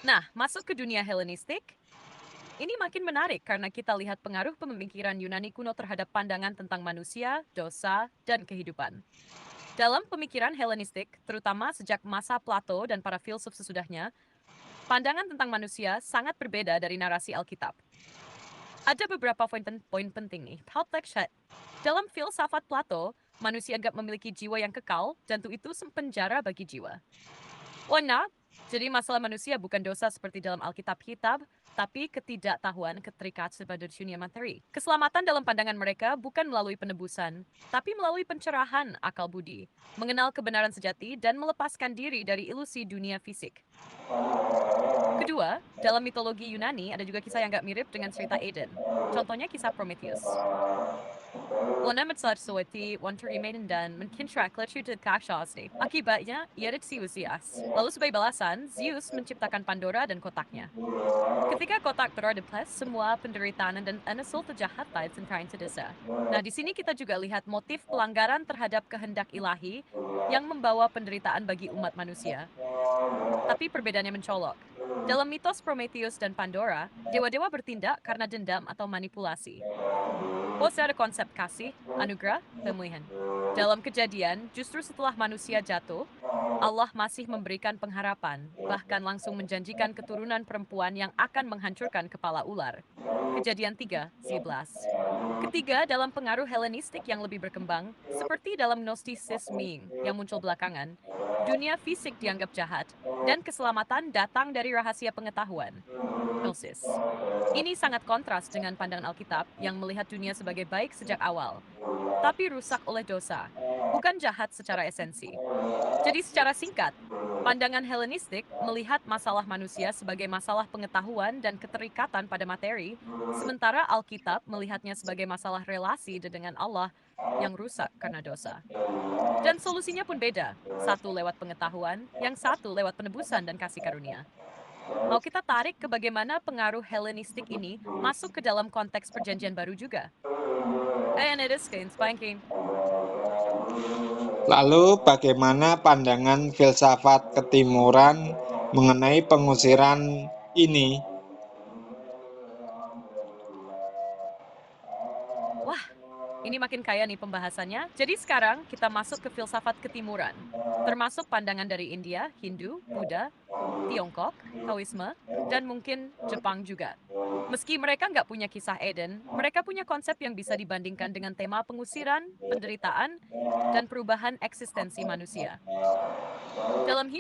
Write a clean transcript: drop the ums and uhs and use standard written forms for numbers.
Nah, masuk ke dunia Helenistik, ini makin menarik karena kita lihat pengaruh pemikiran Yunani kuno terhadap pandangan tentang manusia, dosa, dan kehidupan. Dalam pemikiran Helenistik, terutama sejak masa Plato dan para filsuf sesudahnya, pandangan tentang manusia sangat berbeda dari narasi Alkitab. Ada beberapa poin penting nih. Dalam filsafat Plato, manusia anggap memiliki jiwa yang kekal, dan itu penjara bagi jiwa. Nah, jadi masalah manusia bukan dosa seperti dalam Alkitab, tapi ketidaktahuan keterikatan pada dunia materi. Keselamatan dalam pandangan mereka bukan melalui penebusan, tapi melalui pencerahan akal budi, mengenal kebenaran sejati, dan melepaskan diri dari ilusi dunia fisik. Kedua, dalam mitologi Yunani ada juga kisah yang gak mirip dengan cerita Eden. Contohnya kisah Prometheus. Wanam Suwati, Wanturimaiden dan Menkinshrak Lechuted Kakshasni. Akibatnya, ia usias. Lalu sebagai balasan, Zeus menciptakan Pandora dan kotaknya. Ketika kotak berada plus, semua penderitaan dan anasul terjahat tentang desa. Nah, di sini kita juga lihat motif pelanggaran terhadap kehendak ilahi yang membawa penderitaan bagi umat manusia. Tapi perbedaannya mencolok. Dalam mitos Prometheus dan Pandora, dewa-dewa bertindak karena dendam atau manipulasi. Ada konsep kasih, anugerah, pemulihan. Dalam kejadian, justru setelah manusia jatuh, Allah masih memberikan pengharapan, bahkan langsung menjanjikan keturunan perempuan yang akan menghancurkan kepala ular. Kejadian 3:11. Ketiga, dalam pengaruh Helenistik yang lebih berkembang, seperti dalam Gnosticisme yang muncul belakangan, dunia fisik dianggap jahat, dan keselamatan datang dari rahasia pengetahuan. Gnosis. Ini sangat kontras dengan pandangan Alkitab yang melihat dunia sebagai baik sejak awal, tapi rusak oleh dosa, bukan jahat secara esensi. Jadi secara singkat, pandangan Helenistik melihat masalah manusia sebagai masalah pengetahuan dan keterikatan pada materi, sementara Alkitab melihatnya sebagai masalah relasi dengan Allah yang rusak karena dosa. Dan solusinya pun beda, satu lewat pengetahuan, yang satu lewat penebusan dan kasih karunia. Mau kita tarik ke bagaimana pengaruh Helenistik ini masuk ke dalam konteks perjanjian baru juga. And it is spanking. Lalu bagaimana pandangan filsafat ketimuran mengenai pengusiran ini? Wah, ini makin kaya nih pembahasannya. Jadi sekarang kita masuk ke filsafat ketimuran, termasuk pandangan dari India, Hindu, Buddha, Tiongkok, Taoisme, dan mungkin Jepang juga. Meski mereka nggak punya kisah Eden, mereka punya konsep yang bisa dibandingkan dengan tema pengusiran, penderitaan, dan perubahan eksistensi manusia. Dalam